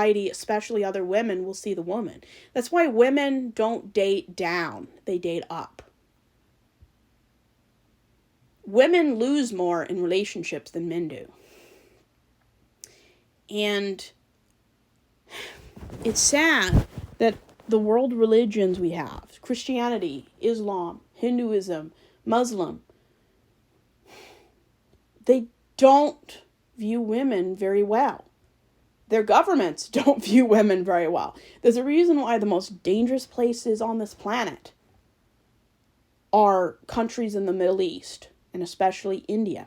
society, especially other women, will see the woman. That's why women don't date down, they date up. Women lose more in relationships than men do. And it's sad that the world religions we have, Christianity, Islam, Hinduism, Muslim, they don't view women very well. Their governments don't view women very well. There's a reason why the most dangerous places on this planet are countries in the Middle East, and especially India.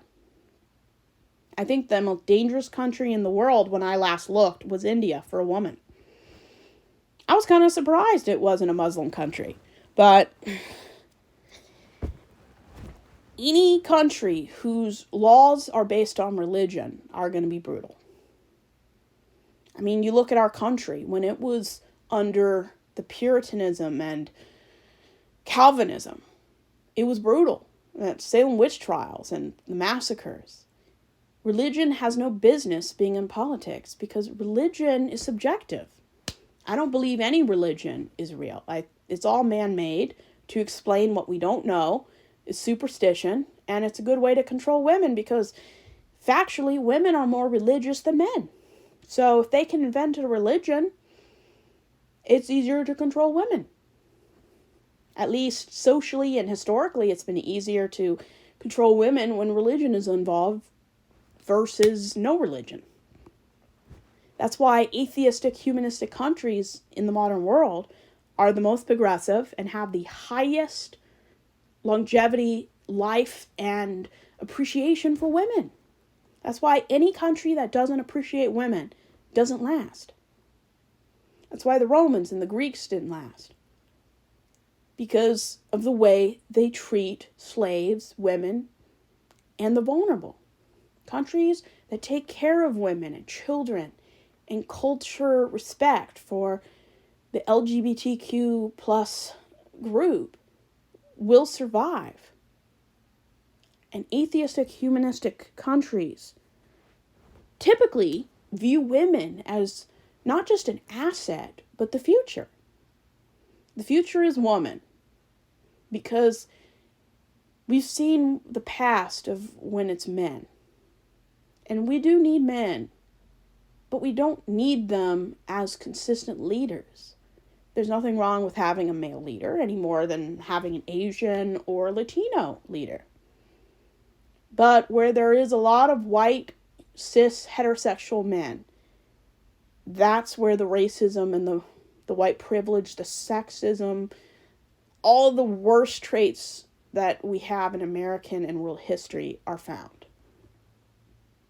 I think the most dangerous country in the world when I last looked was India for a woman. I was kind of surprised it wasn't a Muslim country, but any country whose laws are based on religion are going to be brutal. I mean, you look at our country, when it was under the Puritanism and Calvinism, it was brutal. Salem witch trials and the massacres. Religion has no business being in politics because religion is subjective. I don't believe any religion is real. It's all man-made to explain what we don't know. It's superstition, and it's a good way to control women because factually, women are more religious than men. So if they can invent a religion, it's easier to control women. At least socially and historically, it's been easier to control women when religion is involved versus no religion. That's why atheistic, humanistic countries in the modern world are the most progressive and have the highest longevity, life, and appreciation for women. That's why any country that doesn't appreciate women doesn't last. That's why the Romans and the Greeks didn't last. Because of the way they treat slaves, women, and the vulnerable. Countries that take care of women and children and culture respect for the LGBTQ plus group will survive. And atheistic, humanistic countries typically view women as not just an asset, but the future. The future is woman. Because we've seen the past of when it's men. And we do need men. But we don't need them as consistent leaders. There's nothing wrong with having a male leader any more than having an Asian or Latino leader. But where there is a lot of white, cis, heterosexual men, that's where the racism and the white privilege, the sexism, all the worst traits that we have in American and world history are found.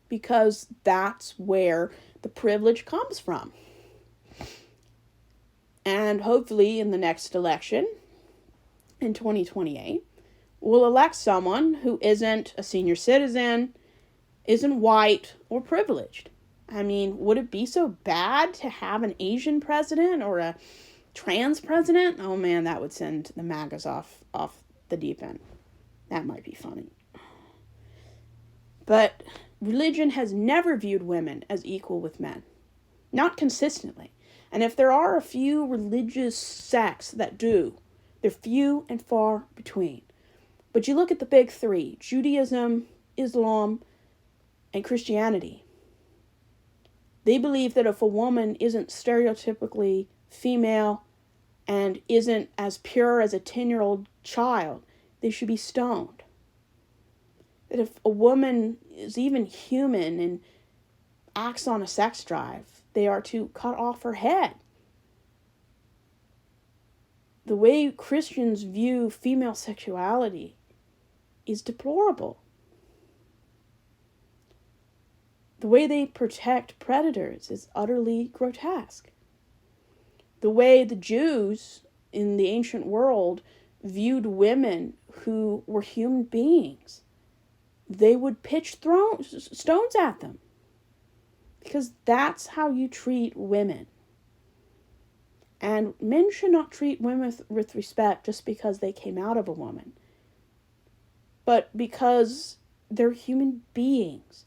Because that's where the privilege comes from. And hopefully in the next election, in 2028, we'll elect someone who isn't a senior citizen, isn't white or privileged. I mean, would it be so bad to have an Asian president or a trans president? Oh man, that would send the MAGAs off the deep end. That might be funny. But religion has never viewed women as equal with men. Not consistently. And if there are a few religious sects that do, they're few and far between. But you look at the big three, Judaism, Islam, and Christianity. They believe that if a woman isn't stereotypically female and isn't as pure as a 10-year-old child, they should be stoned. That if a woman is even human and acts on a sex drive, they are to cut off her head. The way Christians view female sexuality is deplorable. The way they protect predators is utterly grotesque. The way the Jews in the ancient world viewed women who were human beings, they would pitch stones at them. Because that's how you treat women. And men should not treat women with respect just because they came out of a woman. But because they're human beings.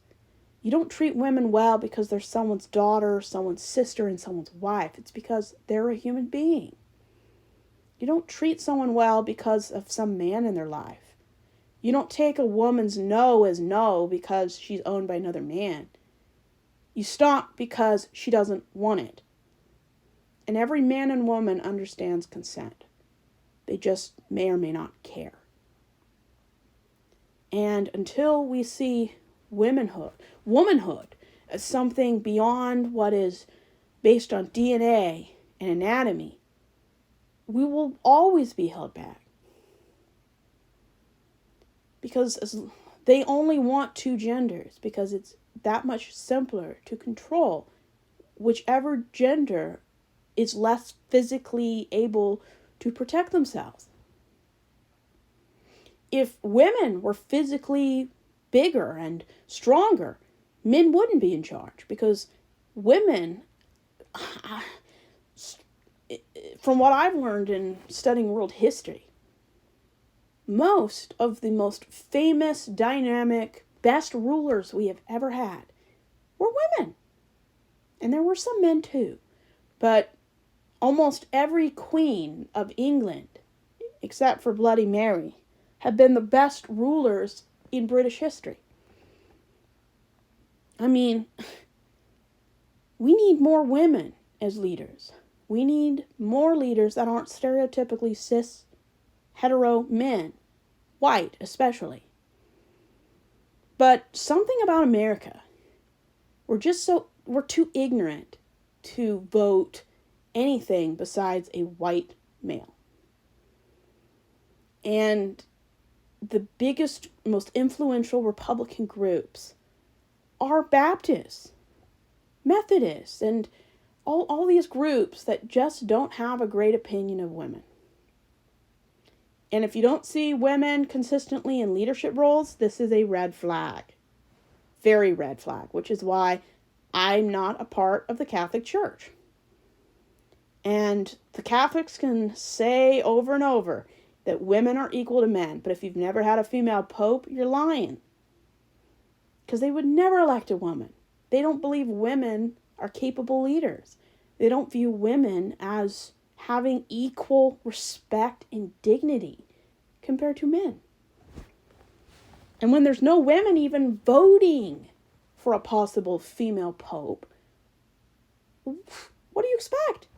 You don't treat women well because they're someone's daughter, someone's sister, and someone's wife. It's because they're a human being. You don't treat someone well because of some man in their life. You don't take a woman's no as no because she's owned by another man. You stop because she doesn't want it. And every man and woman understands consent. They just may or may not care. And until we see womanhood as something beyond what is based on DNA and anatomy, we will always be held back. Because they only want two genders, because it's that much simpler to control whichever gender is less physically able to protect themselves. If women were physically bigger and stronger, men wouldn't be in charge, because women, from what I've learned in studying world history, most of the most famous, dynamic, best rulers we have ever had were women. And there were some men too. But almost every queen of England, except for Bloody Mary, have been the best rulers in British history. I mean, we need more women as leaders. We need more leaders that aren't stereotypically cis, hetero men, white especially. But something about America, we're too ignorant to vote anything besides a white male. And the biggest, most influential Republican groups are Baptists, Methodists, and all these groups that just don't have a great opinion of women. And if you don't see women consistently in leadership roles, this is a red flag. Very red flag, which is why I'm not a part of the Catholic Church. And the Catholics can say over and over that women are equal to men, but if you've never had a female pope, you're lying. Because they would never elect a woman. They don't believe women are capable leaders. They don't view women as having equal respect and dignity compared to men. And when there's no women even voting for a possible female pope, what do you expect?